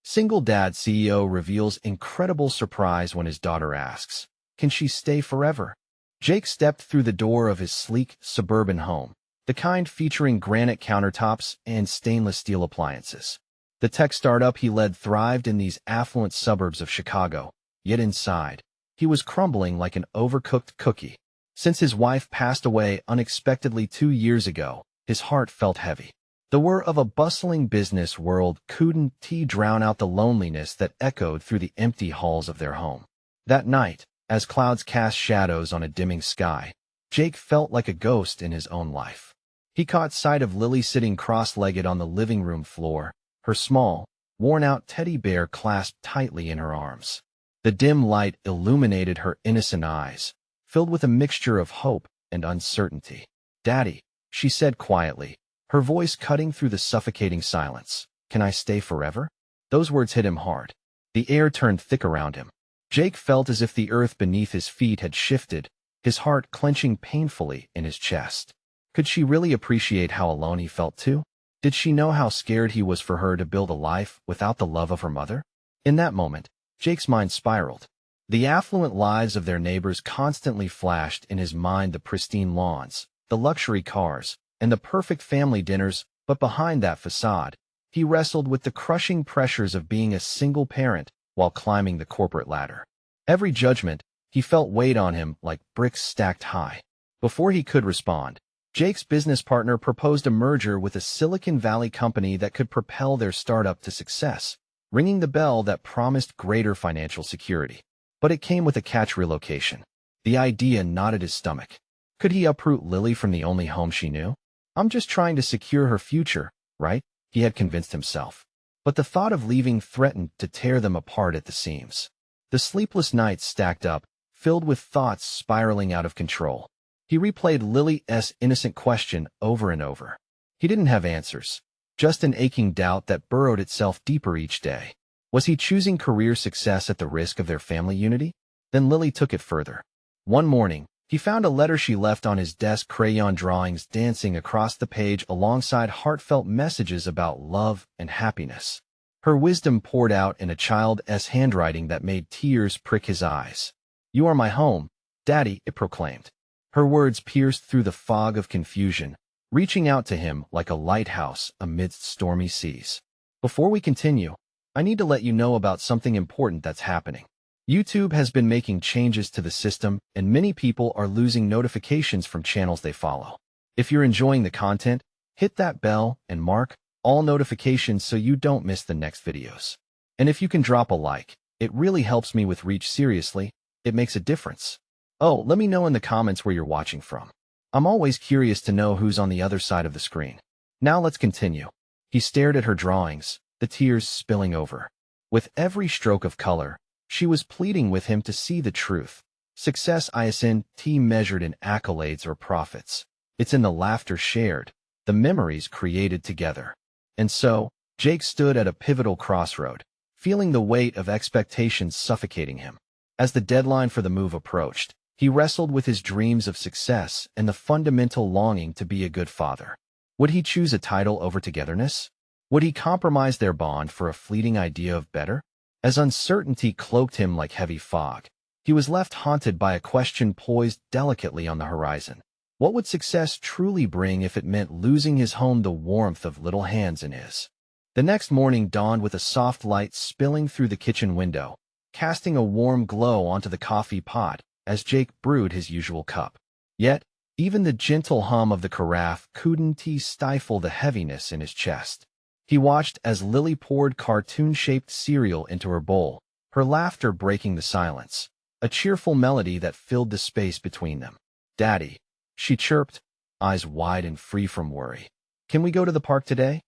Single dad CEO reveals incredible surprise when his daughter asks, "Can she stay forever?" Jake stepped through the door of his sleek, suburban home, the kind featuring granite countertops and stainless steel appliances. The tech startup he led thrived in these affluent suburbs of Chicago, yet inside, he was crumbling like an overcooked cookie. Since his wife passed away unexpectedly 2 years ago, his heart felt heavy. The whir of a bustling business world couldn't drown out the loneliness that echoed through the empty halls of their home. That night, as clouds cast shadows on a dimming sky, Jake felt like a ghost in his own life. He caught sight of Lily sitting cross-legged on the living room floor, her small, worn-out teddy bear clasped tightly in her arms. The dim light illuminated her innocent eyes, filled with a mixture of hope and uncertainty. "Daddy," she said quietly, her voice cutting through the suffocating silence. "Can I stay forever?" Those words hit him hard. The air turned thick around him. Jake felt as if the earth beneath his feet had shifted, his heart clenching painfully in his chest. Could she really appreciate how alone he felt too? Did she know how scared he was for her to build a life without the love of her mother? In that moment, Jake's mind spiraled. The affluent lives of their neighbors constantly flashed in his mind, the pristine lawns, the luxury cars, and the perfect family dinners, but behind that facade, he wrestled with the crushing pressures of being a single parent while climbing the corporate ladder. Every judgment, he felt weighed on him like bricks stacked high. Before he could respond, Jake's business partner proposed a merger with a Silicon Valley company that could propel their startup to success, ringing the bell that promised greater financial security. But it came with a catch: relocation. The idea knotted his stomach. Could he uproot Lily from the only home she knew? "I'm just trying to secure her future, right?" he had convinced himself. But the thought of leaving threatened to tear them apart at the seams. The sleepless nights stacked up, filled with thoughts spiraling out of control. He replayed Lily's innocent question over and over. He didn't have answers, just an aching doubt that burrowed itself deeper each day. Was he choosing career success at the risk of their family unity? Then Lily took it further. One morning, he found a letter she left on his desk, crayon drawings dancing across the page alongside heartfelt messages about love and happiness. Her wisdom poured out in a child's handwriting that made tears prick his eyes. "You are my home, Daddy," it proclaimed. Her words pierced through the fog of confusion, reaching out to him like a lighthouse amidst stormy seas. Before we continue, I need to let you know about something important that's happening. YouTube has been making changes to the system, and many people are losing notifications from channels they follow. If you're enjoying the content, hit that bell and mark all notifications so you don't miss the next videos. And if you can drop a like, it really helps me with reach. Seriously, it makes a difference. Oh, let me know in the comments where you're watching from. I'm always curious to know who's on the other side of the screen. Now let's continue. He stared at her drawings, the tears spilling over. With every stroke of color, she was pleading with him to see the truth. Success isn't measured in accolades or profits. It's in the laughter shared, the memories created together. And so, Jake stood at a pivotal crossroad, feeling the weight of expectations suffocating him. As the deadline for the move approached, he wrestled with his dreams of success and the fundamental longing to be a good father. Would he choose a title over togetherness? Would he compromise their bond for a fleeting idea of better? As uncertainty cloaked him like heavy fog, he was left haunted by a question poised delicately on the horizon. What would success truly bring if it meant losing his home, the warmth of little hands in his? The next morning dawned with a soft light spilling through the kitchen window, casting a warm glow onto the coffee pot as Jake brewed his usual cup. Yet, even the gentle hum of the carafe couldn't stifle the heaviness in his chest. He watched as Lily poured cartoon-shaped cereal into her bowl, her laughter breaking the silence, a cheerful melody that filled the space between them. "Daddy," she chirped, eyes wide and free from worry. "Can we go to the park today?"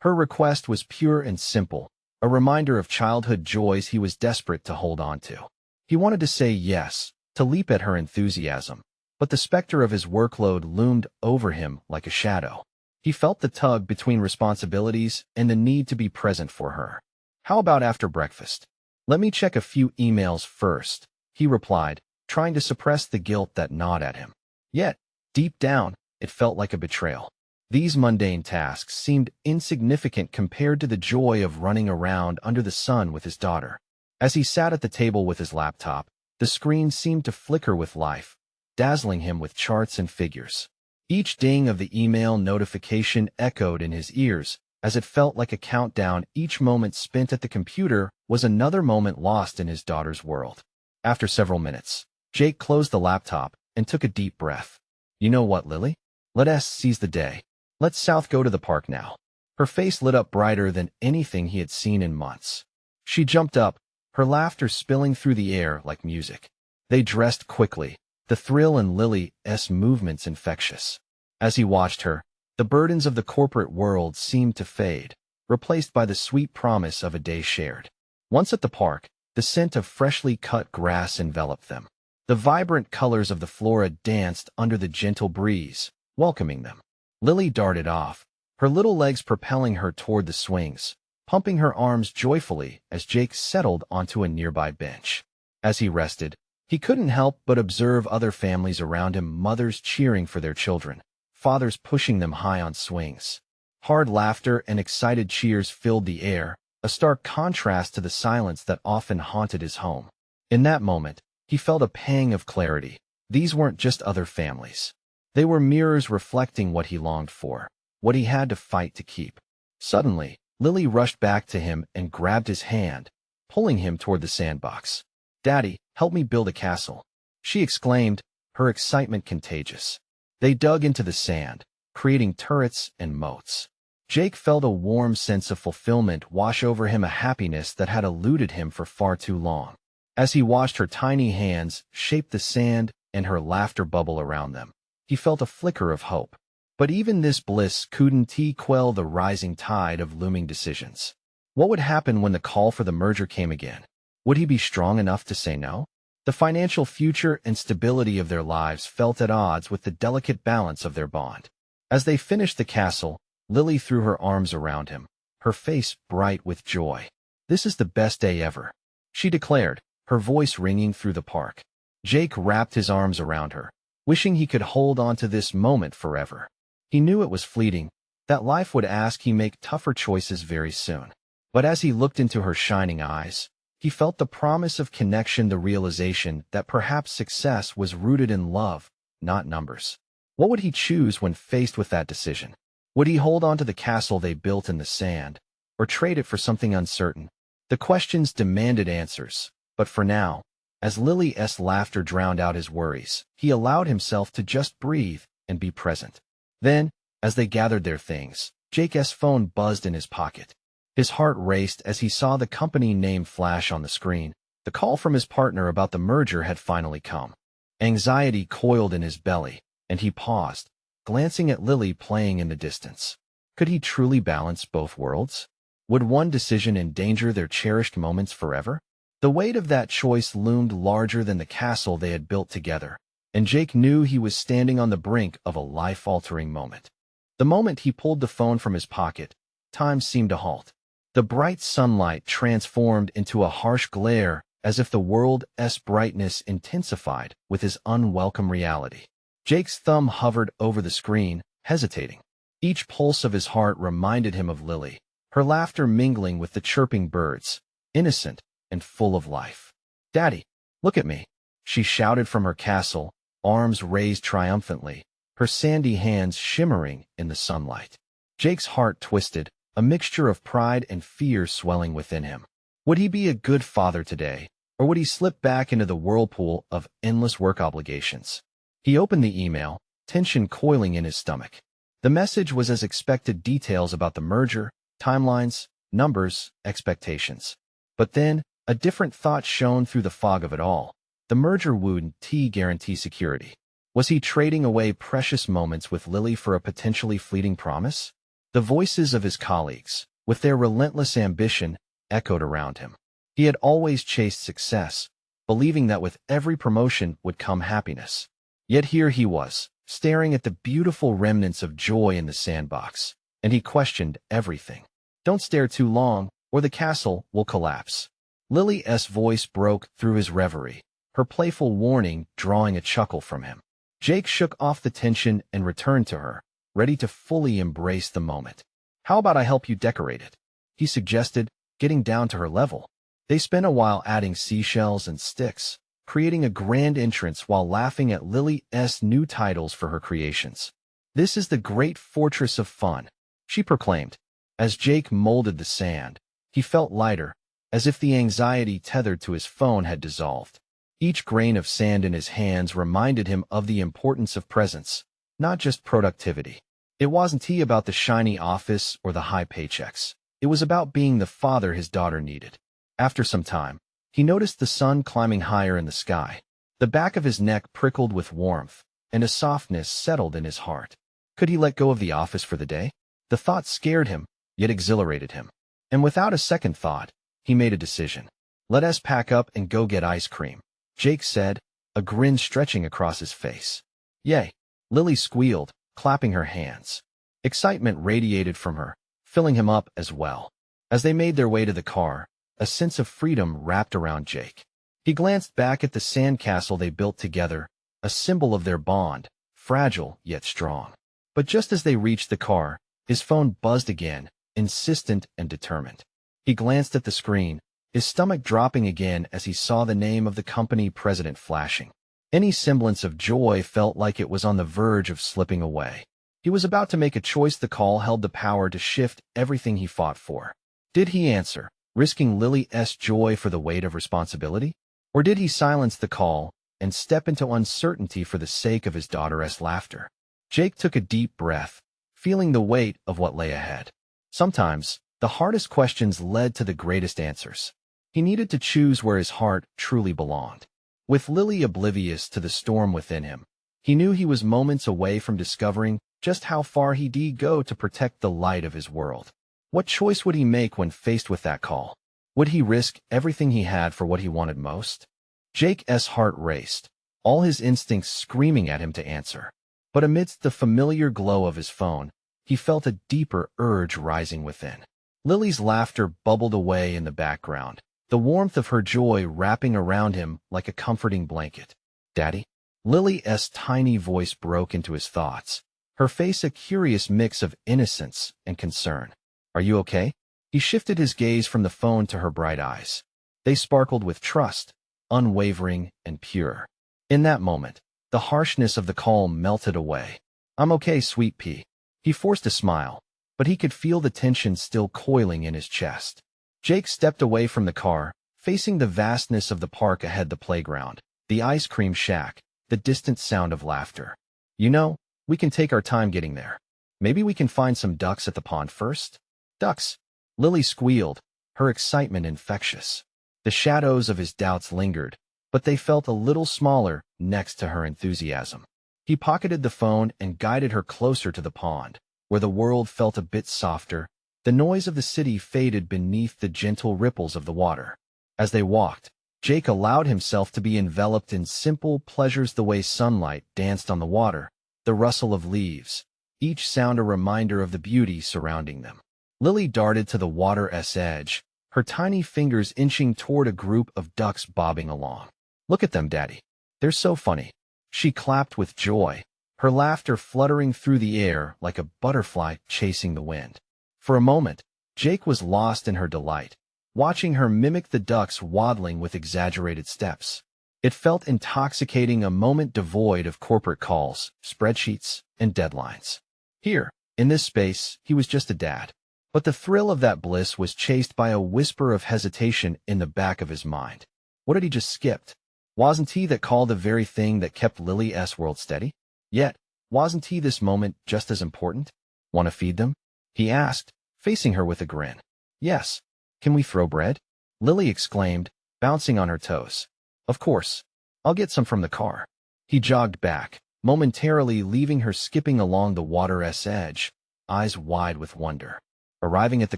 Her request was pure and simple, a reminder of childhood joys he was desperate to hold on to. He wanted to say yes, to leap at her enthusiasm, but the specter of his workload loomed over him like a shadow. He felt the tug between responsibilities and the need to be present for her. "How about after breakfast? Let me check a few emails first," he replied, trying to suppress the guilt that gnawed at him. Yet, deep down, it felt like a betrayal. These mundane tasks seemed insignificant compared to the joy of running around under the sun with his daughter. As he sat at the table with his laptop, the screen seemed to flicker with life, dazzling him with charts and figures. Each ding of the email notification echoed in his ears, as it felt like a countdown. Each moment spent at the computer was another moment lost in his daughter's world. After several minutes, Jake closed the laptop and took a deep breath. "You know what, Lily? Let's seize the day. Let's South go to the park now." Her face lit up brighter than anything he had seen in months. She jumped up, her laughter spilling through the air like music. They dressed quickly, the thrill in Lily's movements infectious. As he watched her, the burdens of the corporate world seemed to fade, replaced by the sweet promise of a day shared. Once at the park, the scent of freshly cut grass enveloped them. The vibrant colors of the flora danced under the gentle breeze, welcoming them. Lily darted off, her little legs propelling her toward the swings, pumping her arms joyfully as Jake settled onto a nearby bench. As he rested, he couldn't help but observe other families around him, mothers cheering for their children, fathers pushing them high on swings. Hard laughter and excited cheers filled the air, a stark contrast to the silence that often haunted his home. In that moment, he felt a pang of clarity. These weren't just other families. They were mirrors reflecting what he longed for, what he had to fight to keep. Suddenly, Lily rushed back to him and grabbed his hand, pulling him toward the sandbox. "Daddy, help me build a castle," she exclaimed, her excitement contagious. They dug into the sand, creating turrets and moats. Jake felt a warm sense of fulfillment wash over him, a happiness that had eluded him for far too long. As he watched her tiny hands shape the sand and her laughter bubble around them, he felt a flicker of hope. But even this bliss couldn't quell the rising tide of looming decisions. What would happen when the call for the merger came again? Would he be strong enough to say no? The financial future and stability of their lives felt at odds with the delicate balance of their bond. As they finished the castle, Lily threw her arms around him, her face bright with joy. "This is the best day ever," she declared, her voice ringing through the park. Jake wrapped his arms around her, wishing he could hold on to this moment forever. He knew it was fleeting, that life would ask him make tougher choices very soon. But as he looked into her shining eyes, he felt the promise of connection, the realization that perhaps success was rooted in love, not numbers. What would he choose when faced with that decision? Would he hold on to the castle they built in the sand, or trade it for something uncertain? The questions demanded answers, but for now, as Lily's laughter drowned out his worries, he allowed himself to just breathe and be present. Then, as they gathered their things, Jake's phone buzzed in his pocket. His heart raced as he saw the company name flash on the screen. The call from his partner about the merger had finally come. Anxiety coiled in his belly, and he paused, glancing at Lily playing in the distance. Could he truly balance both worlds? Would one decision endanger their cherished moments forever? The weight of that choice loomed larger than the castle they had built together, and Jake knew he was standing on the brink of a life-altering moment. The moment he pulled the phone from his pocket, time seemed to halt. The bright sunlight transformed into a harsh glare, as if the world's brightness intensified with his unwelcome reality. Jake's thumb hovered over the screen, hesitating. Each pulse of his heart reminded him of Lily, her laughter mingling with the chirping birds, innocent and full of life. "Daddy, look at me," she shouted from her castle, arms raised triumphantly, her sandy hands shimmering in the sunlight. Jake's heart twisted, a mixture of pride and fear swelling within him. Would he be a good father today, or would he slip back into the whirlpool of endless work obligations? He opened the email, tension coiling in his stomach. The message was as expected: details about the merger, timelines, numbers, expectations. But then, a different thought shone through the fog of it all. The merger wouldn't guarantee security. Was he trading away precious moments with Lily for a potentially fleeting promise? The voices of his colleagues, with their relentless ambition, echoed around him. He had always chased success, believing that with every promotion would come happiness. Yet here he was, staring at the beautiful remnants of joy in the sandbox, and he questioned everything. "Don't stare too long, or the castle will collapse." Lily's voice broke through his reverie, her playful warning drawing a chuckle from him. Jake shook off the tension and returned to her, ready to fully embrace the moment. "How about I help you decorate it?" he suggested, getting down to her level. They spent a while adding seashells and sticks, creating a grand entrance while laughing at Lily's new titles for her creations. "This is the great fortress of fun," she proclaimed. As Jake molded the sand, he felt lighter, as if the anxiety tethered to his phone had dissolved. Each grain of sand in his hands reminded him of the importance of presence, not just productivity. It wasn't about the shiny office or the high paychecks. It was about being the father his daughter needed. After some time, he noticed the sun climbing higher in the sky. The back of his neck prickled with warmth, and a softness settled in his heart. Could he let go of the office for the day? The thought scared him, yet exhilarated him. And without a second thought, he made a decision. "Let us pack up and go get ice cream," Jake said, a grin stretching across his face. "Yay!" Lily squealed, clapping her hands. Excitement radiated from her, filling him up as well. As they made their way to the car, a sense of freedom wrapped around Jake. He glanced back at the sandcastle they built together, a symbol of their bond, fragile yet strong. But just as they reached the car, his phone buzzed again, insistent and determined. He glanced at the screen, his stomach dropping again as he saw the name of the company president flashing. Any semblance of joy felt like it was on the verge of slipping away. He was about to make a choice. The call held the power to shift everything he fought for. Did he answer, risking Lily's joy for the weight of responsibility? Or did he silence the call and step into uncertainty for the sake of his daughter's laughter? Jake took a deep breath, feeling the weight of what lay ahead. Sometimes, the hardest questions led to the greatest answers. He needed to choose where his heart truly belonged. With Lily oblivious to the storm within him, he knew he was moments away from discovering just how far he'd go to protect the light of his world. What choice would he make when faced with that call? Would he risk everything he had for what he wanted most? Jake's heart raced, all his instincts screaming at him to answer. But amidst the familiar glow of his phone, he felt a deeper urge rising within. Lily's laughter bubbled away in the background, the warmth of her joy wrapping around him like a comforting blanket. "Daddy?" Lily's tiny voice broke into his thoughts, her face a curious mix of innocence and concern. "Are you okay?" He shifted his gaze from the phone to her bright eyes. They sparkled with trust, unwavering and pure. In that moment, the harshness of the call melted away. "I'm okay, sweet pea." He forced a smile, but he could feel the tension still coiling in his chest. Jake stepped away from the car, facing the vastness of the park ahead, the playground, the ice cream shack, the distant sound of laughter. "You know, we can take our time getting there. Maybe we can find some ducks at the pond first?" "Ducks?" Lily squealed, her excitement infectious. The shadows of his doubts lingered, but they felt a little smaller next to her enthusiasm. He pocketed the phone and guided her closer to the pond, where the world felt a bit softer. The noise of the city faded beneath the gentle ripples of the water. As they walked, Jake allowed himself to be enveloped in simple pleasures, the way sunlight danced on the water, the rustle of leaves, each sound a reminder of the beauty surrounding them. Lily darted to the water's edge, her tiny fingers inching toward a group of ducks bobbing along. "Look at them, Daddy. They're so funny." She clapped with joy, her laughter fluttering through the air like a butterfly chasing the wind. For a moment, Jake was lost in her delight, watching her mimic the ducks waddling with exaggerated steps. It felt intoxicating, a moment devoid of corporate calls, spreadsheets, and deadlines. Here, in this space, he was just a dad. But the thrill of that bliss was chased by a whisper of hesitation in the back of his mind. What had he just skipped? Wasn't he that call the very thing that kept Lily's world steady? Yet, wasn't he this moment just as important? "Want to feed them?" he asked, facing her with a grin. "Yes. Can we throw bread?" Lily exclaimed, bouncing on her toes. "Of course. I'll get some from the car." He jogged back, momentarily leaving her skipping along the water's edge, eyes wide with wonder. Arriving at the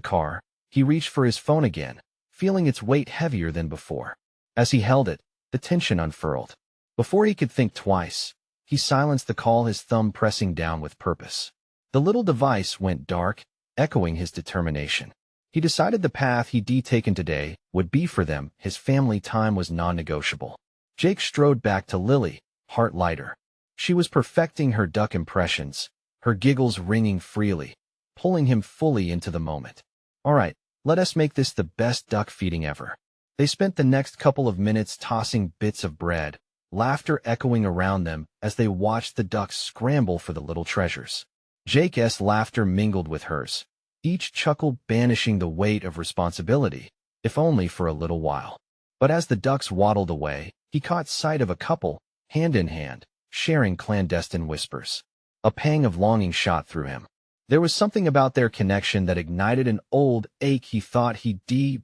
car, he reached for his phone again, feeling its weight heavier than before. As he held it, the tension unfurled. Before he could think twice, he silenced the call, his thumb pressing down with purpose. The little device went dark, echoing his determination. He decided the path he'd taken today would be for them. His family time was non-negotiable. Jake strode back to Lily, heart lighter. She was perfecting her duck impressions, her giggles ringing freely, pulling him fully into the moment. All right, let us make this the best duck feeding ever. They spent the next couple of minutes tossing bits of bread, laughter echoing around them as they watched the ducks scramble for the little treasures. Jake's laughter mingled with hers, each chuckle banishing the weight of responsibility, if only for a little while. But as the ducks waddled away, he caught sight of a couple, hand in hand, sharing clandestine whispers. A pang of longing shot through him. There was something about their connection that ignited an old ache he thought he'd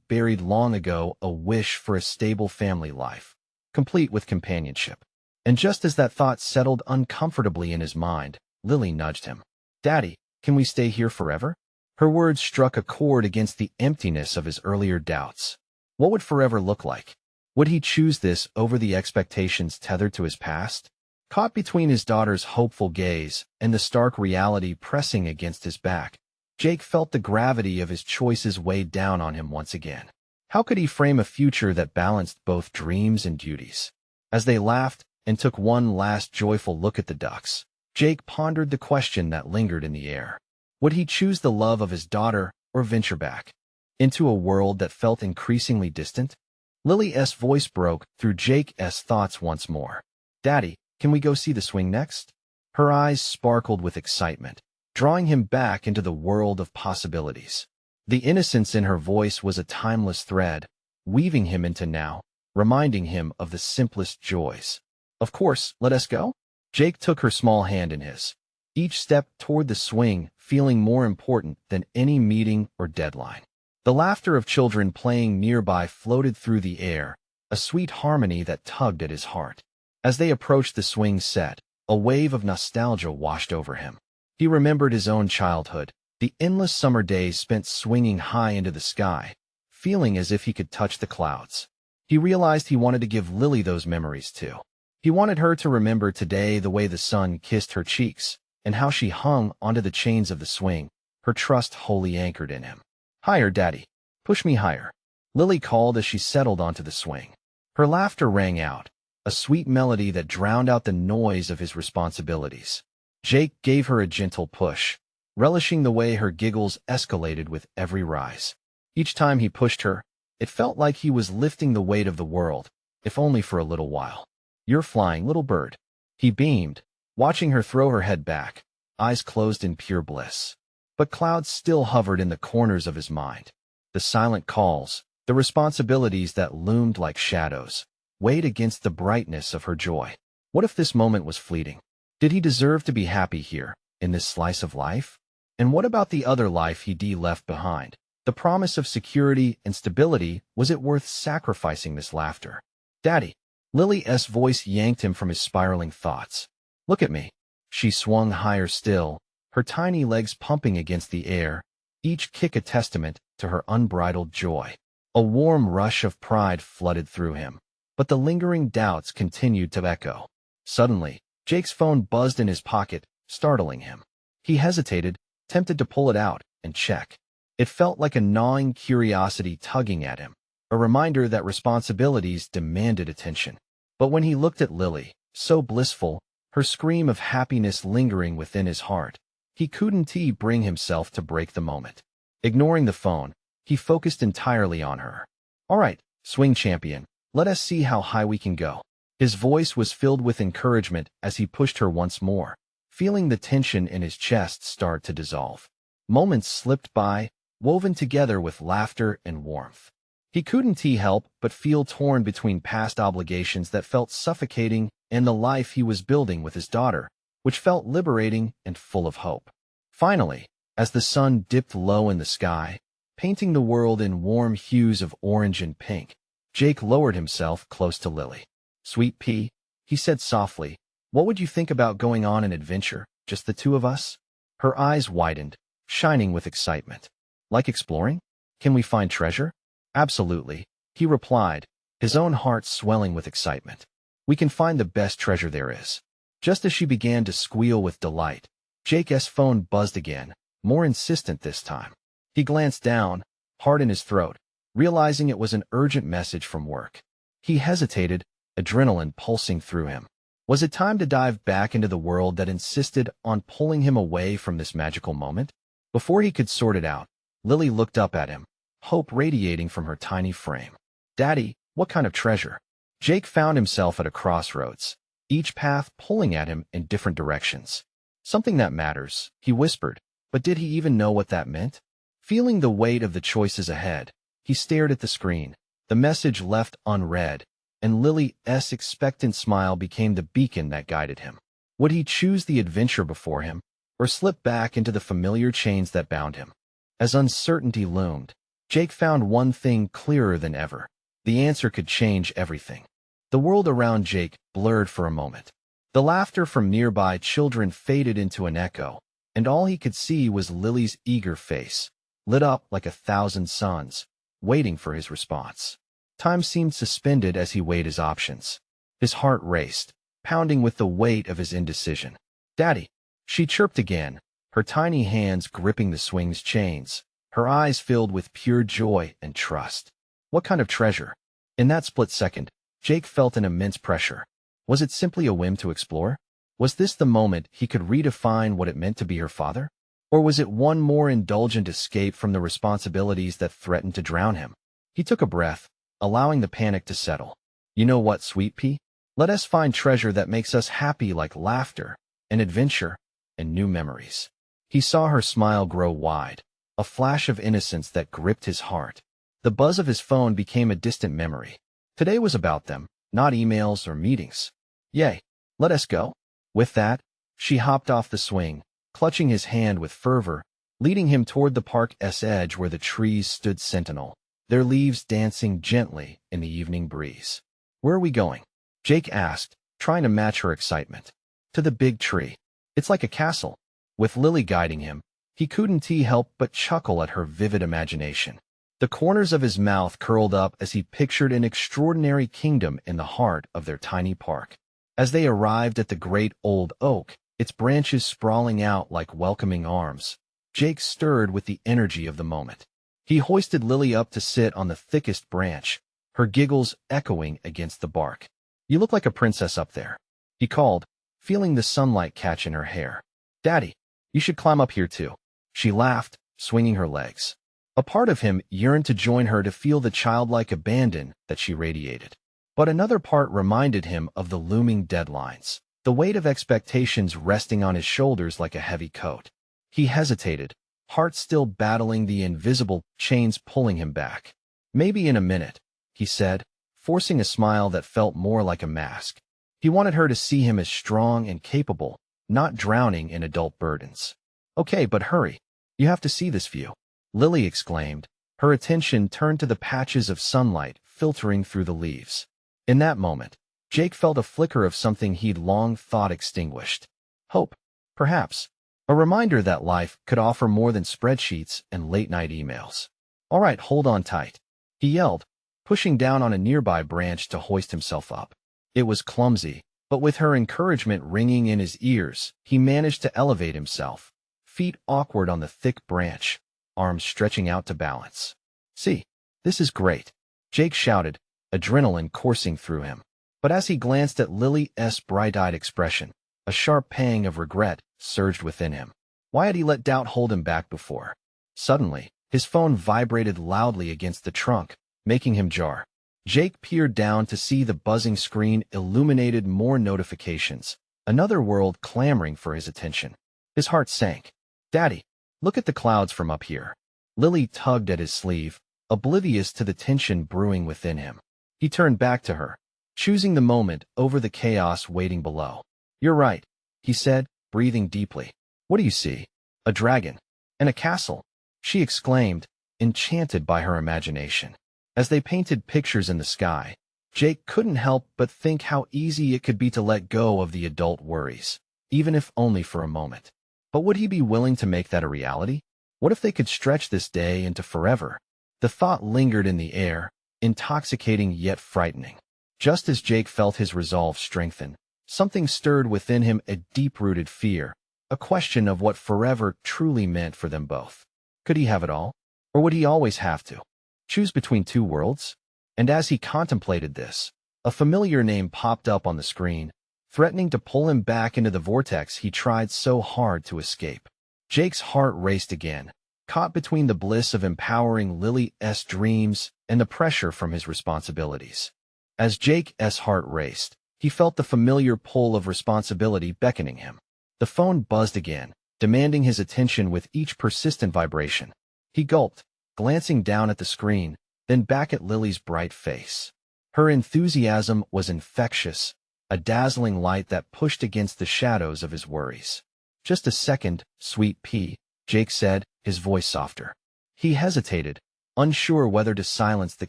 buried long ago, a wish for a stable family life, complete with companionship. And just as that thought settled uncomfortably in his mind, Lily nudged him. "Daddy, can we stay here forever?" Her words struck a chord against the emptiness of his earlier doubts. What would forever look like? Would he choose this over the expectations tethered to his past? Caught between his daughter's hopeful gaze and the stark reality pressing against his back, Jake felt the gravity of his choices weighed down on him once again. How could he frame a future that balanced both dreams and duties? As they laughed and took one last joyful look at the ducks, Jake pondered the question that lingered in the air. Would he choose the love of his daughter or venture back into a world that felt increasingly distant? Lily's voice broke through Jake's thoughts once more. "Daddy, can we go see the swing next?" Her eyes sparkled with excitement, drawing him back into the world of possibilities. The innocence in her voice was a timeless thread, weaving him into now, reminding him of the simplest joys. "Of course, let us go." Jake took her small hand in his, each step toward the swing feeling more important than any meeting or deadline. The laughter of children playing nearby floated through the air, a sweet harmony that tugged at his heart. As they approached the swing set, a wave of nostalgia washed over him. He remembered his own childhood, the endless summer days spent swinging high into the sky, feeling as if he could touch the clouds. He realized he wanted to give Lily those memories too. He wanted her to remember today the way the sun kissed her cheeks, and how she hung onto the chains of the swing, her trust wholly anchored in him. "Higher, Daddy. Push me higher," Lily called as she settled onto the swing. Her laughter rang out, a sweet melody that drowned out the noise of his responsibilities. Jake gave her a gentle push, relishing the way her giggles escalated with every rise. Each time he pushed her, it felt like he was lifting the weight of the world, if only for a little while. "You're flying, little bird," he beamed, watching her throw her head back, eyes closed in pure bliss. But clouds still hovered in the corners of his mind. The silent calls, the responsibilities that loomed like shadows, weighed against the brightness of her joy. What if this moment was fleeting? Did he deserve to be happy here, in this slice of life? And what about the other life he'd left behind? The promise of security and stability, was it worth sacrificing this laughter? "Daddy," Lily's voice yanked him from his spiraling thoughts. "Look at me." She swung higher still, her tiny legs pumping against the air, each kick a testament to her unbridled joy. A warm rush of pride flooded through him, but the lingering doubts continued to echo. Suddenly, Jake's phone buzzed in his pocket, startling him. He hesitated, tempted to pull it out and check. It felt like a gnawing curiosity tugging at him, a reminder that responsibilities demanded attention. But when he looked at Lily, so blissful, her scream of happiness lingering within his heart, he couldn't bring himself to break the moment. Ignoring the phone, he focused entirely on her. "All right, swing champion, let us see how high we can go." His voice was filled with encouragement as he pushed her once more, feeling the tension in his chest start to dissolve. Moments slipped by, woven together with laughter and warmth. He couldn't help but feel torn between past obligations that felt suffocating and the life he was building with his daughter, which felt liberating and full of hope. Finally, as the sun dipped low in the sky, painting the world in warm hues of orange and pink, Jake lowered himself close to Lily. "Sweet pea," he said softly, "what would you think about going on an adventure, just the two of us?" Her eyes widened, shining with excitement. "Like exploring? Can we find treasure?" "Absolutely," he replied, his own heart swelling with excitement. "We can find the best treasure there is." Just as she began to squeal with delight, Jake's phone buzzed again, more insistent this time. He glanced down, heart in his throat, realizing it was an urgent message from work. He hesitated, adrenaline pulsing through him. Was it time to dive back into the world that insisted on pulling him away from this magical moment? Before he could sort it out, Lily looked up at him, hope radiating from her tiny frame. Daddy, what kind of treasure? Jake found himself at a crossroads, each path pulling at him in different directions. Something that matters, he whispered, but did he even know what that meant? Feeling the weight of the choices ahead, he stared at the screen, the message left unread, and Lily's expectant smile became the beacon that guided him. Would he choose the adventure before him, or slip back into the familiar chains that bound him? As uncertainty loomed, Jake found one thing clearer than ever. The answer could change everything. The world around Jake blurred for a moment. The laughter from nearby children faded into an echo, and all he could see was Lily's eager face, lit up like 1,000 suns, waiting for his response. Time seemed suspended as he weighed his options. His heart raced, pounding with the weight of his indecision. Daddy, she chirped again, her tiny hands gripping the swing's chains, her eyes filled with pure joy and trust. What kind of treasure? In that split second, Jake felt an immense pressure. Was it simply a whim to explore? Was this the moment he could redefine what it meant to be her father? Or was it one more indulgent escape from the responsibilities that threatened to drown him? He took a breath, allowing the panic to settle. You know what, sweet pea? Let us find treasure that makes us happy, like laughter, and adventure, and new memories. He saw her smile grow wide, a flash of innocence that gripped his heart. The buzz of his phone became a distant memory. Today was about them, not emails or meetings. Yay, let us go. With that, she hopped off the swing, clutching his hand with fervor, leading him toward the park's edge where the trees stood sentinel, their leaves dancing gently in the evening breeze. Where are we going? Jake asked, trying to match her excitement. To the big tree. It's like a castle. With Lily guiding him, he couldn't help but chuckle at her vivid imagination. The corners of his mouth curled up as he pictured an extraordinary kingdom in the heart of their tiny park. As they arrived at the great old oak, its branches sprawling out like welcoming arms, Jake stirred with the energy of the moment. He hoisted Lily up to sit on the thickest branch, her giggles echoing against the bark. You look like a princess up there, he called, feeling the sunlight catch in her hair. Daddy, you should climb up here too. She laughed, swinging her legs. A part of him yearned to join her to feel the childlike abandon that she radiated. But another part reminded him of the looming deadlines, the weight of expectations resting on his shoulders like a heavy coat. He hesitated, heart still battling the invisible chains pulling him back. Maybe in a minute, he said, forcing a smile that felt more like a mask. He wanted her to see him as strong and capable, not drowning in adult burdens. Okay, but hurry. You have to see this view, Lily exclaimed, her attention turned to the patches of sunlight filtering through the leaves. In that moment, Jake felt a flicker of something he'd long thought extinguished. Hope, perhaps. A reminder that life could offer more than spreadsheets and late-night emails. All right, hold on tight, he yelled, pushing down on a nearby branch to hoist himself up. It was clumsy, but with her encouragement ringing in his ears, he managed to elevate himself, feet awkward on the thick branch, arms stretching out to balance. See, this is great, Jake shouted, adrenaline coursing through him. But as he glanced at Lily's bright-eyed expression, a sharp pang of regret surged within him. Why had he let doubt hold him back before? Suddenly, his phone vibrated loudly against the trunk, making him jar. Jake peered down to see the buzzing screen illuminated more notifications, another world clamoring for his attention. His heart sank. Daddy, look at the clouds from up here. Lily tugged at his sleeve, oblivious to the tension brewing within him. He turned back to her, choosing the moment over the chaos waiting below. You're right, he said, breathing deeply. What do you see? A dragon. And a castle, she exclaimed, enchanted by her imagination. As they painted pictures in the sky, Jake couldn't help but think how easy it could be to let go of the adult worries, even if only for a moment. But would he be willing to make that a reality? What if they could stretch this day into forever? The thought lingered in the air, intoxicating yet frightening. Just as Jake felt his resolve strengthen, something stirred within him, a deep-rooted fear, a question of what forever truly meant for them both. Could he have it all? Or would he always have to choose between two worlds? And as he contemplated this, a familiar name popped up on the screen, threatening to pull him back into the vortex he tried so hard to escape. Jake's heart raced again, caught between the bliss of empowering Lily's dreams and the pressure from his responsibilities. As Jake's heart raced, he felt the familiar pull of responsibility beckoning him. The phone buzzed again, demanding his attention with each persistent vibration. He gulped, glancing down at the screen, then back at Lily's bright face. Her enthusiasm was infectious, a dazzling light that pushed against the shadows of his worries. "Just a second, sweet pea," Jake said, his voice softer. He hesitated, unsure whether to silence the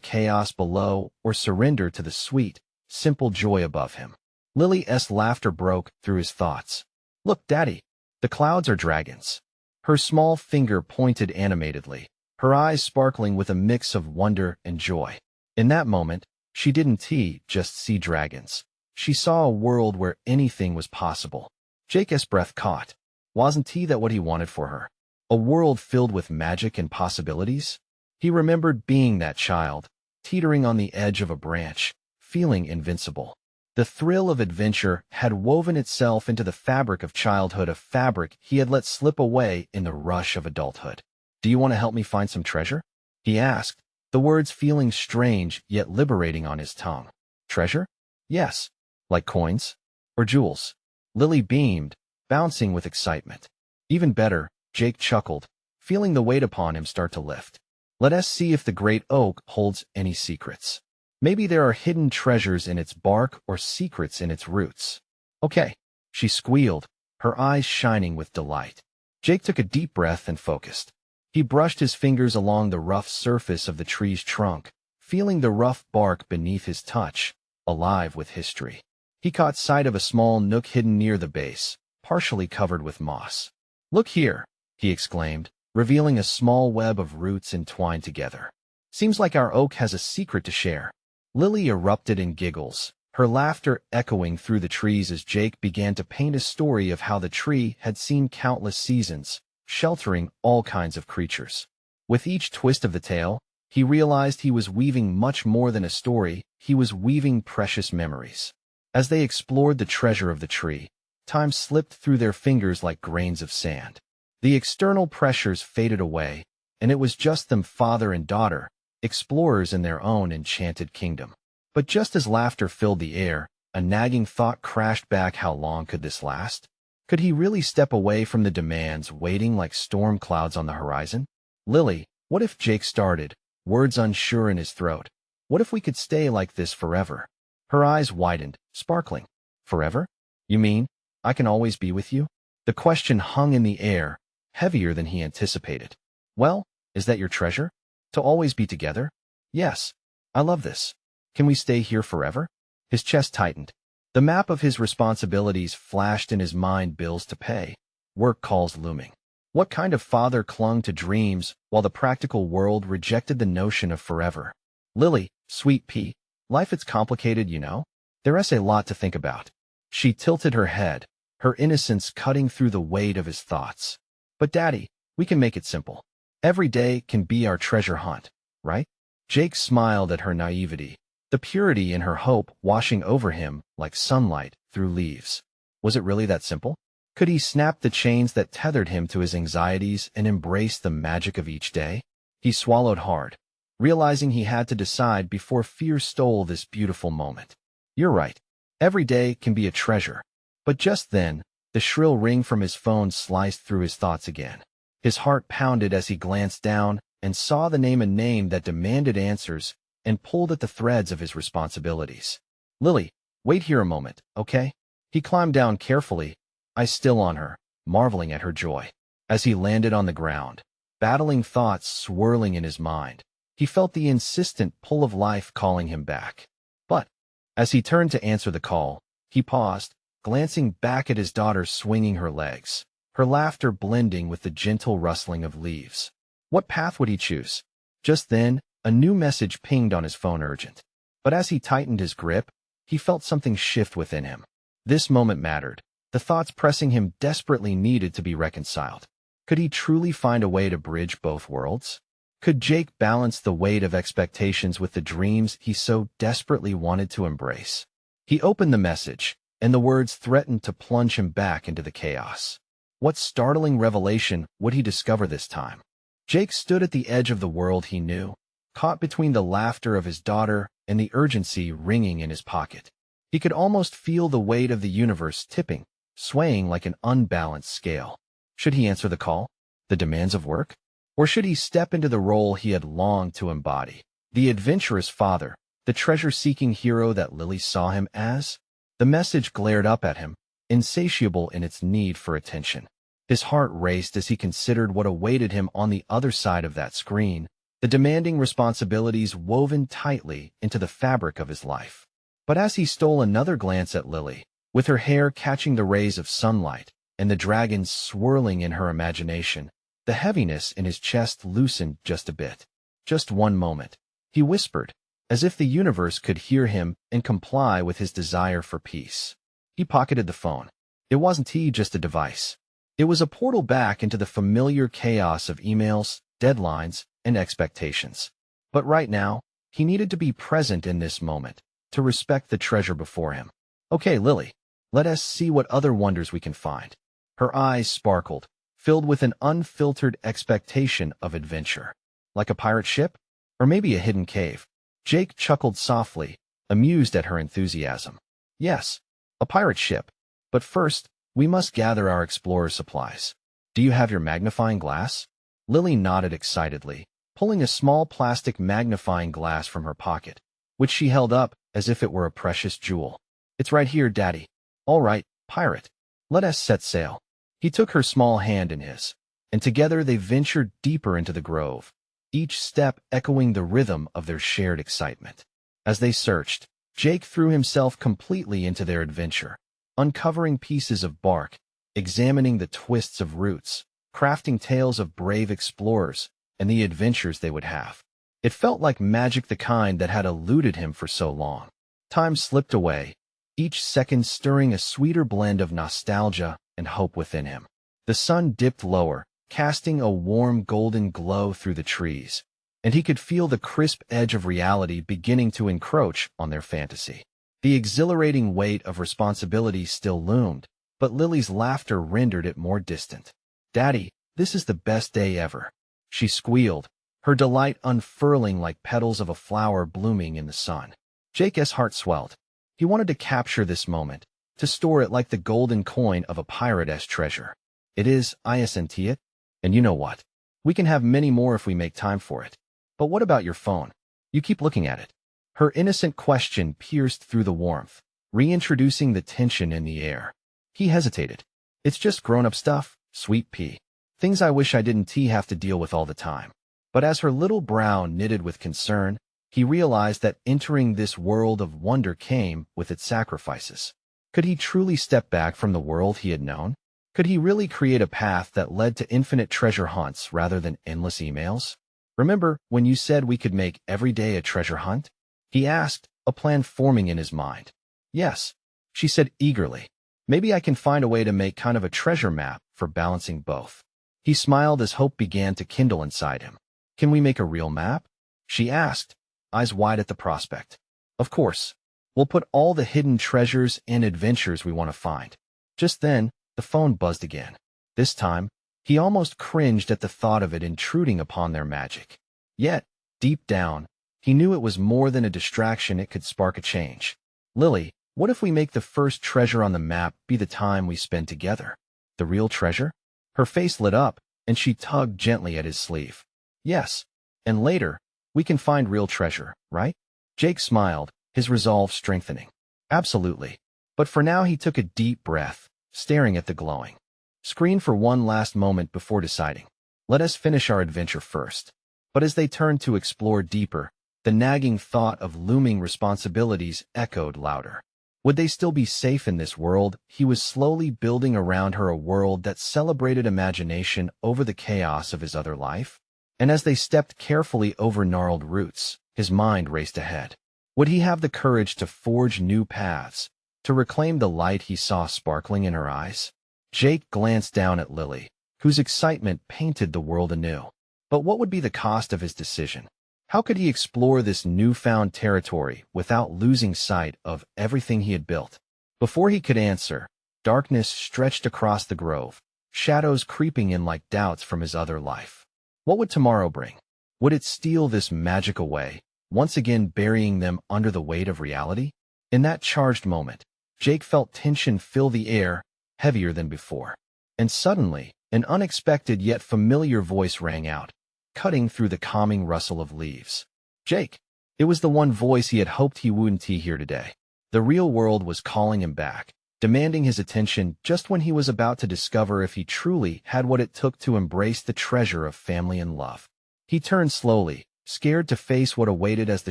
chaos below or surrender to the sweet, simple joy above him. Lily's laughter broke through his thoughts. "Look, Daddy, the clouds are dragons." Her small finger pointed animatedly, her eyes sparkling with a mix of wonder and joy. In that moment, she didn't just see dragons. She saw a world where anything was possible. Jake's breath caught. Wasn't that what he wanted for her? A world filled with magic and possibilities? He remembered being that child, teetering on the edge of a branch, feeling invincible. The thrill of adventure had woven itself into the fabric of childhood, a fabric he had let slip away in the rush of adulthood. "Do you want to help me find some treasure?" he asked, the words feeling strange yet liberating on his tongue. "Treasure? Yes. Like coins? Or jewels?" Lily beamed, bouncing with excitement. "Even better," Jake chuckled, feeling the weight upon him start to lift. "Let us see if the great oak holds any secrets. Maybe there are hidden treasures in its bark or secrets in its roots." "Okay," she squealed, her eyes shining with delight. Jake took a deep breath and focused. He brushed his fingers along the rough surface of the tree's trunk, feeling the rough bark beneath his touch, alive with history. He caught sight of a small nook hidden near the base, partially covered with moss. "Look here," he exclaimed, revealing a small web of roots entwined together. "Seems like our oak has a secret to share." Lily erupted in giggles, her laughter echoing through the trees as Jake began to paint a story of how the tree had seen countless seasons, sheltering all kinds of creatures. With each twist of the tale, he realized he was weaving much more than a story, he was weaving precious memories. As they explored the treasure of the tree, time slipped through their fingers like grains of sand. The external pressures faded away, and it was just them, father and daughter, explorers in their own enchanted kingdom. But just as laughter filled the air, a nagging thought crashed back. How long could this last? Could he really step away from the demands waiting like storm clouds on the horizon? "Lily, what if," Jake started, words unsure in his throat. "What if we could stay like this forever?" Her eyes widened, sparkling. "Forever? You mean, I can always be with you?" The question hung in the air, heavier than he anticipated. "Well, is that your treasure? To always be together?" "Yes. I love this. Can we stay here forever?" His chest tightened. The map of his responsibilities flashed in his mind: bills to pay, work calls looming. What kind of father clung to dreams while the practical world rejected the notion of forever? "Lily, sweet pea, life it's complicated, you know. There's a lot to think about." She tilted her head, her innocence cutting through the weight of his thoughts. "But Daddy, we can make it simple. Every day can be our treasure hunt, right?" Jake smiled at her naivety, the purity in her hope washing over him like sunlight through leaves. Was it really that simple? Could he snap the chains that tethered him to his anxieties and embrace the magic of each day? He swallowed hard, realizing he had to decide before fear stole this beautiful moment. "You're right. Every day can be a treasure." But just then, the shrill ring from his phone sliced through his thoughts again. His heart pounded as he glanced down and saw the name, a name that demanded answers and pulled at the threads of his responsibilities. "Lily, wait here a moment, okay?" He climbed down carefully, eyes still on her, marveling at her joy. As he landed on the ground, battling thoughts swirling in his mind, he felt the insistent pull of life calling him back. But, as he turned to answer the call, he paused, glancing back at his daughter swinging her legs, her laughter blending with the gentle rustling of leaves. What path would he choose? Just then, a new message pinged on his phone, urgent. But as he tightened his grip, he felt something shift within him. This moment mattered. The thoughts pressing him desperately needed to be reconciled. Could he truly find a way to bridge both worlds? Could Jake balance the weight of expectations with the dreams he so desperately wanted to embrace? He opened the message, and the words threatened to plunge him back into the chaos. What startling revelation would he discover this time? Jake stood at the edge of the world he knew, caught between the laughter of his daughter and the urgency ringing in his pocket. He could almost feel the weight of the universe tipping, swaying like an unbalanced scale. Should he answer the call, the demands of work? Or should he step into the role he had longed to embody? The adventurous father, the treasure-seeking hero that Lily saw him as? The message glared up at him, insatiable in its need for attention. His heart raced as he considered what awaited him on the other side of that screen, the demanding responsibilities woven tightly into the fabric of his life. But as he stole another glance at Lily, with her hair catching the rays of sunlight and the dragons swirling in her imagination, the heaviness in his chest loosened just a bit. Just one moment, he whispered, as if the universe could hear him and comply with his desire for peace. He pocketed the phone. It wasn't just a device. It was a portal back into the familiar chaos of emails, deadlines, and expectations. But right now, he needed to be present in this moment, to respect the treasure before him. Okay, Lily, let us see what other wonders we can find. Her eyes sparkled, filled with an unfiltered expectation of adventure. Like a pirate ship? Or maybe a hidden cave? Jake chuckled softly, amused at her enthusiasm. Yes, a pirate ship. But first, we must gather our explorer supplies. Do you have your magnifying glass? Lily nodded excitedly, pulling a small plastic magnifying glass from her pocket, which she held up as if it were a precious jewel. It's right here, Daddy. All right, pirate. Let us set sail. He took her small hand in his, and together they ventured deeper into the grove, each step echoing the rhythm of their shared excitement. As they searched, Jake threw himself completely into their adventure, uncovering pieces of bark, examining the twists of roots, crafting tales of brave explorers and the adventures they would have. It felt like magic, the kind that had eluded him for so long. Time slipped away, each second stirring a sweeter blend of nostalgia and hope within him. The sun dipped lower, casting a warm golden glow through the trees, and he could feel the crisp edge of reality beginning to encroach on their fantasy. The exhilarating weight of responsibility still loomed, but Lily's laughter rendered it more distant. Daddy, this is the best day ever, she squealed, her delight unfurling like petals of a flower blooming in the sun. Jake's heart swelled. He wanted to capture this moment, to store it like the golden coin of a pirate's treasure. It is, isn't it? And you know what? We can have many more if we make time for it. But what about your phone? You keep looking at it. Her innocent question pierced through the warmth, reintroducing the tension in the air. He hesitated. It's just grown-up stuff, sweet pea. Things I wish I didn't have to deal with all the time. But as her little brow knitted with concern, he realized that entering this world of wonder came with its sacrifices. Could he truly step back from the world he had known? Could he really create a path that led to infinite treasure hunts rather than endless emails? Remember when you said we could make every day a treasure hunt? He asked, a plan forming in his mind. Yes, she said eagerly. Maybe I can find a way to make kind of a treasure map for balancing both. He smiled as hope began to kindle inside him. Can we make a real map? She asked, eyes wide at the prospect. Of course. We'll put all the hidden treasures and adventures we want to find. Just then, the phone buzzed again. This time, he almost cringed at the thought of it intruding upon their magic. Yet, deep down, he knew it was more than a distraction. It could spark a change. Lily, what if we make the first treasure on the map be the time we spend together? The real treasure? Her face lit up, and she tugged gently at his sleeve. Yes, and later, we can find real treasure, right? Jake smiled, his resolve strengthening. Absolutely. But for now he took a deep breath, staring at the glowing screen for one last moment before deciding. Let us finish our adventure first. But as they turned to explore deeper, the nagging thought of looming responsibilities echoed louder. Would they still be safe in this world? He was slowly building around her a world that celebrated imagination over the chaos of his other life. And as they stepped carefully over gnarled roots, his mind raced ahead. Would he have the courage to forge new paths, to reclaim the light he saw sparkling in her eyes? Jake glanced down at Lily, whose excitement painted the world anew. But what would be the cost of his decision? How could he explore this newfound territory without losing sight of everything he had built? Before he could answer, darkness stretched across the grove, shadows creeping in like doubts from his other life. What would tomorrow bring? Would it steal this magic away, once again burying them under the weight of reality? In that charged moment, Jake felt tension fill the air, heavier than before. And suddenly, an unexpected yet familiar voice rang out, cutting through the calming rustle of leaves. Jake. It was the one voice he had hoped he wouldn't hear today. The real world was calling him back, demanding his attention just when he was about to discover if he truly had what it took to embrace the treasure of family and love. He turned slowly, scared to face what awaited as the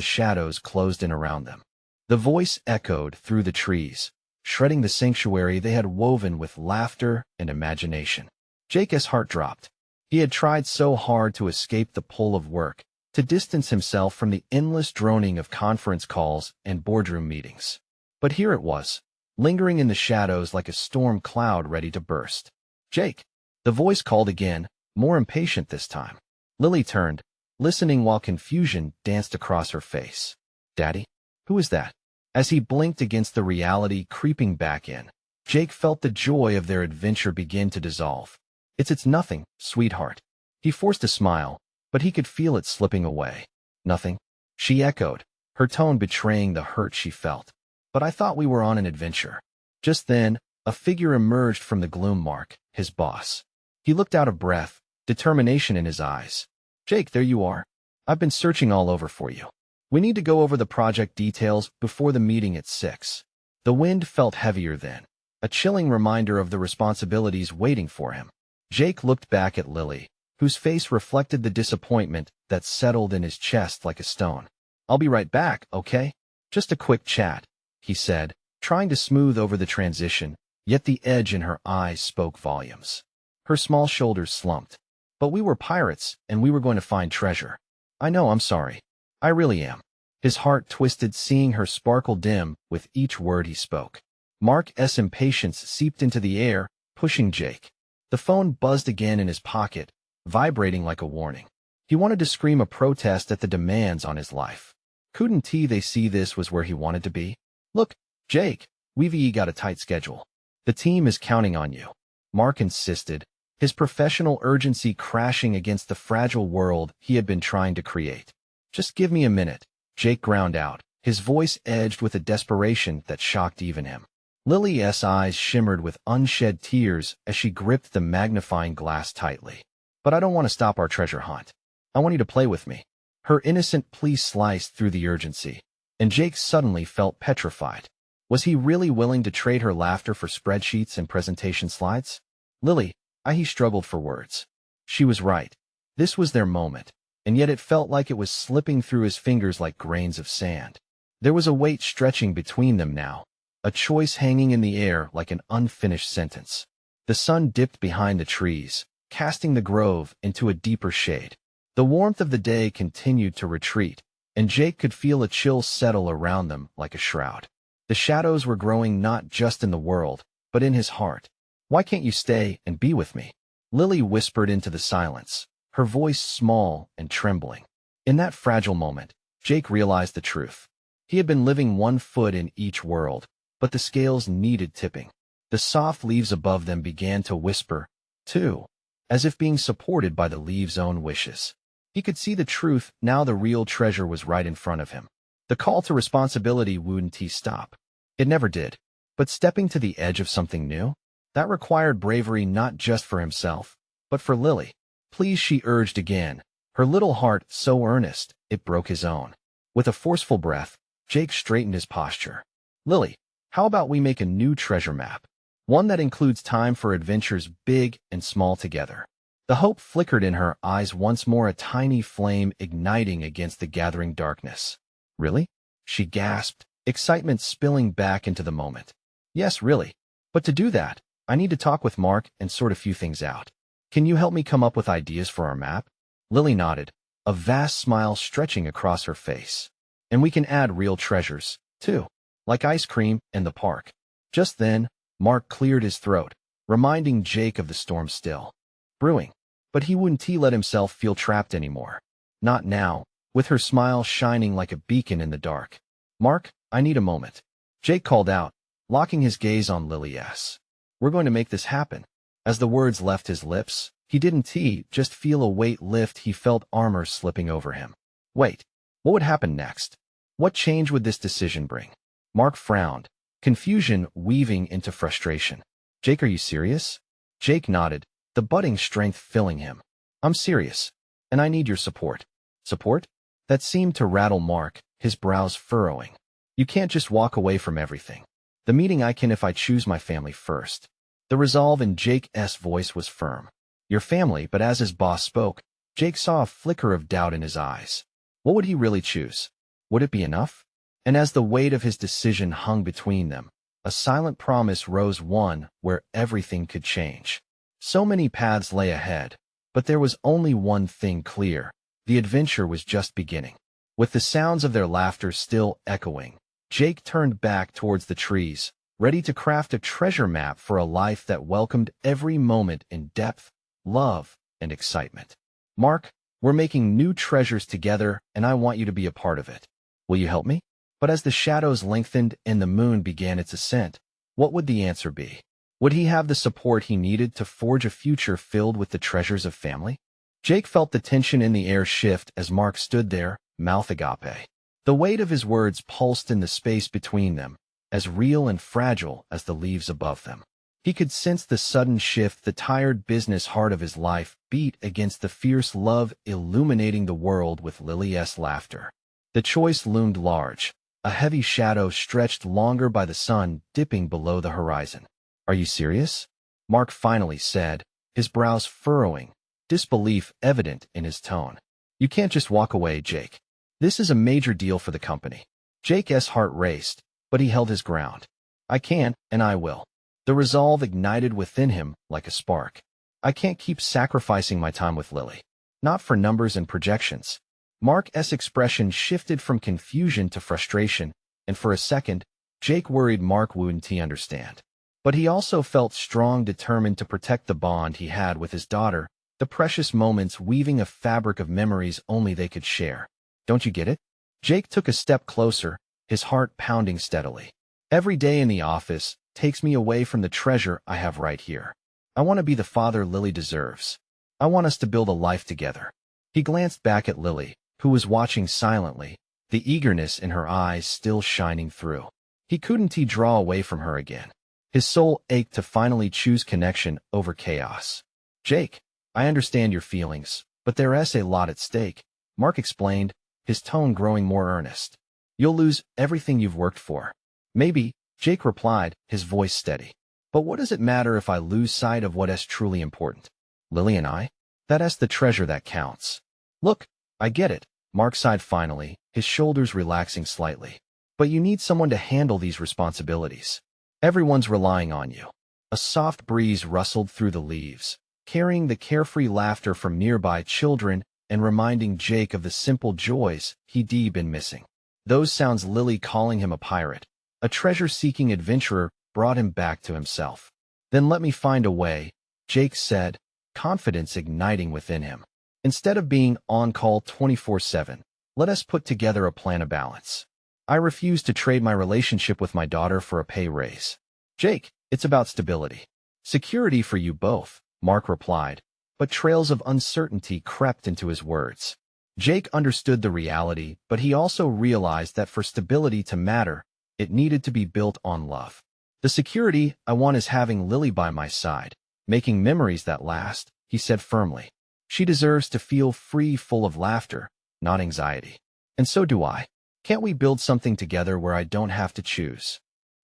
shadows closed in around them. The voice echoed through the trees, shredding the sanctuary they had woven with laughter and imagination. Jake's heart dropped. He had tried so hard to escape the pull of work, to distance himself from the endless droning of conference calls and boardroom meetings. But here it was, lingering in the shadows like a storm cloud ready to burst. Jake. The voice called again, more impatient this time. Lily turned, listening while confusion danced across her face. Daddy? Who is that? As he blinked against the reality creeping back in, Jake felt the joy of their adventure begin to dissolve. It's nothing, sweetheart. He forced a smile, but he could feel it slipping away. Nothing? She echoed, her tone betraying the hurt she felt. But I thought we were on an adventure. Just then, a figure emerged from the gloom. Mark, his boss. He looked out of breath, determination in his eyes. Jake, there you are. I've been searching all over for you. We need to go over the project details before the meeting at 6. The wind felt heavier then, a chilling reminder of the responsibilities waiting for him. Jake looked back at Lily, whose face reflected the disappointment that settled in his chest like a stone. I'll be right back, okay? Just a quick chat, he said, trying to smooth over the transition, yet the edge in her eyes spoke volumes. Her small shoulders slumped. But we were pirates, and we were going to find treasure. I know, I'm sorry. I really am. His heart twisted seeing her sparkle dim with each word he spoke. Mark's impatience seeped into the air, pushing Jake. The phone buzzed again in his pocket, vibrating like a warning. He wanted to scream a protest at the demands on his life. Couldn't they see this was where he wanted to be? Look, Jake, we've got a tight schedule. The team is counting on you. Mark insisted, his professional urgency crashing against the fragile world he had been trying to create. Just give me a minute, Jake ground out, his voice edged with a desperation that shocked even him. Lily's eyes shimmered with unshed tears as she gripped the magnifying glass tightly. But I don't want to stop our treasure hunt. I want you to play with me. Her innocent plea sliced through the urgency, and Jake suddenly felt petrified. Was he really willing to trade her laughter for spreadsheets and presentation slides? Lily, he struggled for words. She was right. This was their moment, and yet it felt like it was slipping through his fingers like grains of sand. There was a weight stretching between them now, a choice hanging in the air like an unfinished sentence. The sun dipped behind the trees, casting the grove into a deeper shade. The warmth of the day continued to retreat, and Jake could feel a chill settle around them like a shroud. The shadows were growing not just in the world, but in his heart. Why can't you stay and be with me? Lily whispered into the silence, her voice small and trembling. In that fragile moment, Jake realized the truth. He had been living one foot in each world, but the scales needed tipping. The soft leaves above them began to whisper, too, as if being supported by the leaves' own wishes. He could see the truth now. The real treasure was right in front of him. The call to responsibility wouldn't stop. It never did. But stepping to the edge of something new? That required bravery not just for himself, but for Lily. Please, she urged again, her little heart so earnest it broke his own. With a forceful breath, Jake straightened his posture. Lily, how about we make a new treasure map? One that includes time for adventures big and small together. The hope flickered in her eyes once more, a tiny flame igniting against the gathering darkness. Really? She gasped, excitement spilling back into the moment. Yes, really. But to do that, I need to talk with Mark and sort a few things out. Can you help me come up with ideas for our map? Lily nodded, a vast smile stretching across her face. And we can add real treasures, too, like ice cream and the park. Just then, Mark cleared his throat, reminding Jake of the storm still brewing. But he wouldn't let himself feel trapped anymore. Not now, with her smile shining like a beacon in the dark. Mark, I need a moment. Jake called out, locking his gaze on Lily S. We're going to make this happen. As the words left his lips, he didn't just feel a weight lift. He felt armor slipping over him. Wait, what would happen next? What change would this decision bring? Mark frowned, confusion weaving into frustration. Jake, are you serious? Jake nodded, the budding strength filling him. I'm serious, and I need your support. Support? That seemed to rattle Mark, his brows furrowing. You can't just walk away from everything. The meeting I can if I choose my family first. The resolve in Jake's voice was firm. Your family, but as his boss spoke, Jake saw a flicker of doubt in his eyes. What would he really choose? Would it be enough? And as the weight of his decision hung between them, a silent promise rose, one where everything could change. So many paths lay ahead, but there was only one thing clear. The adventure was just beginning. With the sounds of their laughter still echoing, Jake turned back towards the trees, ready to craft a treasure map for a life that welcomed every moment in depth, love, and excitement. Mark, we're making new treasures together, and I want you to be a part of it. Will you help me? But as the shadows lengthened and the moon began its ascent, what would the answer be? Would he have the support he needed to forge a future filled with the treasures of family? Jake felt the tension in the air shift as Mark stood there, mouth agape. The weight of his words pulsed in the space between them, as real and fragile as the leaves above them. He could sense the sudden shift. The tired business heart of his life beat against the fierce love illuminating the world with Lily's laughter. The choice loomed large, a heavy shadow stretched longer by the sun dipping below the horizon. Are you serious? Mark finally said, his brows furrowing, disbelief evident in his tone. You can't just walk away, Jake. This is a major deal for the company. Jake's heart raced, but he held his ground. I can, and I will. The resolve ignited within him like a spark. I can't keep sacrificing my time with Lily. Not for numbers and projections. Mark's expression shifted from confusion to frustration, and for a second, Jake worried Mark wouldn't he understand. But he also felt strong, determined to protect the bond he had with his daughter, the precious moments weaving a fabric of memories only they could share. Don't you get it? Jake took a step closer, his heart pounding steadily. Every day in the office takes me away from the treasure I have right here. I want to be the father Lily deserves. I want us to build a life together. He glanced back at Lily, who was watching silently, the eagerness in her eyes still shining through. He couldn't draw away from her again. His soul ached to finally choose connection over chaos. Jake, I understand your feelings, but there's a lot at stake, Mark explained, his tone growing more earnest. You'll lose everything you've worked for. Maybe, Jake replied, his voice steady. But what does it matter if I lose sight of what is truly important? Lily and I? That's the treasure that counts. Look, I get it, Mark sighed finally, his shoulders relaxing slightly. But you need someone to handle these responsibilities. Everyone's relying on you. A soft breeze rustled through the leaves, carrying the carefree laughter from nearby children and reminding Jake of the simple joys he'd been missing. Those sounds, Lily calling him a pirate, a treasure-seeking adventurer, brought him back to himself. Then let me find a way, Jake said, confidence igniting within him. Instead of being on call 24/7, let us put together a plan of balance. I refuse to trade my relationship with my daughter for a pay raise. Jake, it's about stability. Security for you both, Mark replied, but trails of uncertainty crept into his words. Jake understood the reality, but he also realized that for stability to matter, it needed to be built on love. The security I want is having Lily by my side, making memories that last, he said firmly. She deserves to feel free, full of laughter, not anxiety. And so do I. Can't we build something together where I don't have to choose?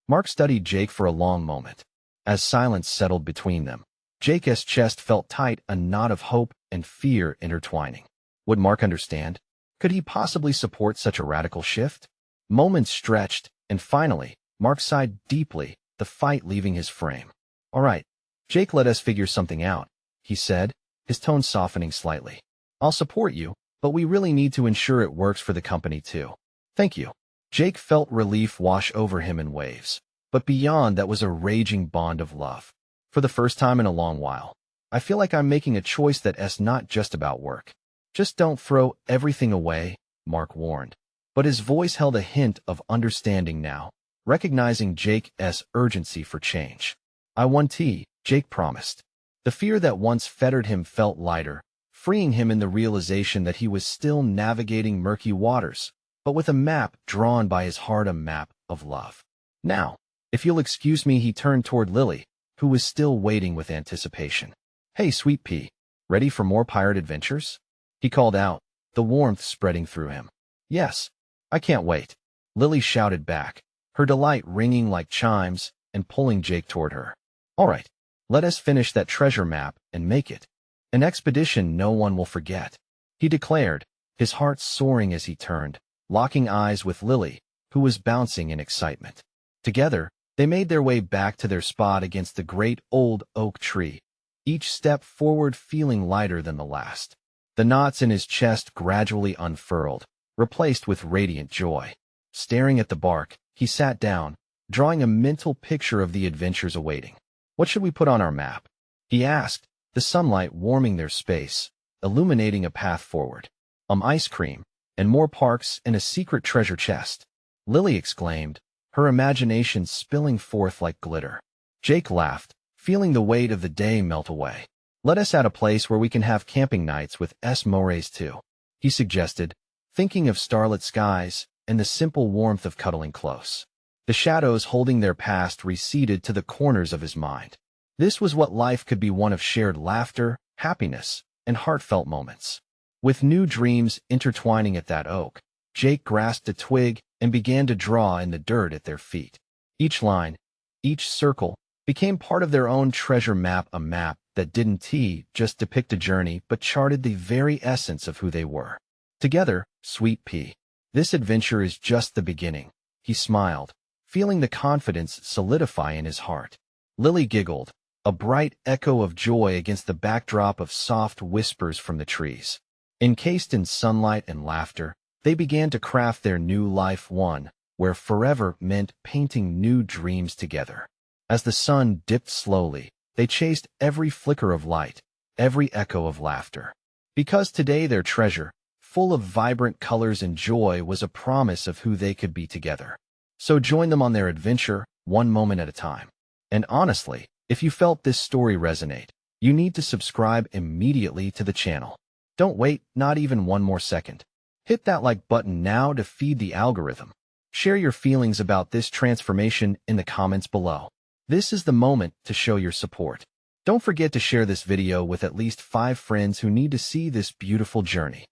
Mark studied Jake for a long moment. As silence settled between them, Jake's chest felt tight, a knot of hope and fear intertwining. Would Mark understand? Could he possibly support such a radical shift? Moments stretched, and finally, Mark sighed deeply, the fight leaving his frame. All right, Jake, let us figure something out, he said, his tone softening slightly. I'll support you, but we really need to ensure it works for the company too. Thank you. Jake felt relief wash over him in waves, but beyond that was a raging bond of love. For the first time in a long while, I feel like I'm making a choice that's not just about work. Just don't throw everything away, Mark warned. But his voice held a hint of understanding now. recognizing Jake's urgency for change. "I want tea," Jake promised. The fear that once fettered him felt lighter, freeing him in the realization that he was still navigating murky waters, but with a map drawn by his heart, a map of love. "Now, if you'll excuse me," he turned toward Lily, who was still waiting with anticipation. "Hey, sweet pea, ready for more pirate adventures?" he called out, the warmth spreading through him. "Yes, I can't wait," Lily shouted back, her delight ringing like chimes and pulling Jake toward her. "All right, let us finish that treasure map and make it an expedition no one will forget," he declared, his heart soaring as he turned, locking eyes with Lily, who was bouncing in excitement. Together, they made their way back to their spot against the great old oak tree, each step forward feeling lighter than the last. The knots in his chest gradually unfurled, replaced with radiant joy. Staring at the bark, he sat down, drawing a mental picture of the adventures awaiting. "What should we put on our map?" he asked, the sunlight warming their space, illuminating a path forward. Ice cream, and more parks and a secret treasure chest," Lily exclaimed, her imagination spilling forth like glitter. Jake laughed, feeling the weight of the day melt away. "Let us add a place where we can have camping nights with mores too," he suggested, thinking of starlit skies and the simple warmth of cuddling close. The shadows holding their past receded to the corners of his mind. This was what life could be, one of shared laughter, happiness, and heartfelt moments. With new dreams intertwining at that oak, Jake grasped a twig and began to draw in the dirt at their feet. Each line, each circle, became part of their own treasure map, a map that didn't just depict a journey but charted the very essence of who they were. Together, sweet pea, this adventure is just the beginning, he smiled, feeling the confidence solidify in his heart. Lily giggled, a bright echo of joy against the backdrop of soft whispers from the trees. Encased in sunlight and laughter, they began to craft their new life, one where forever meant painting new dreams together. As the sun dipped slowly, they chased every flicker of light, every echo of laughter. Because today their treasure, full of vibrant colors and joy, was a promise of who they could be together. So join them on their adventure, one moment at a time. And honestly, if you felt this story resonate, you need to subscribe immediately to the channel. Don't wait, not even one more second. Hit that like button now to feed the algorithm. Share your feelings about this transformation in the comments below. This is the moment to show your support. Don't forget to share this video with at least 5 friends who need to see this beautiful journey.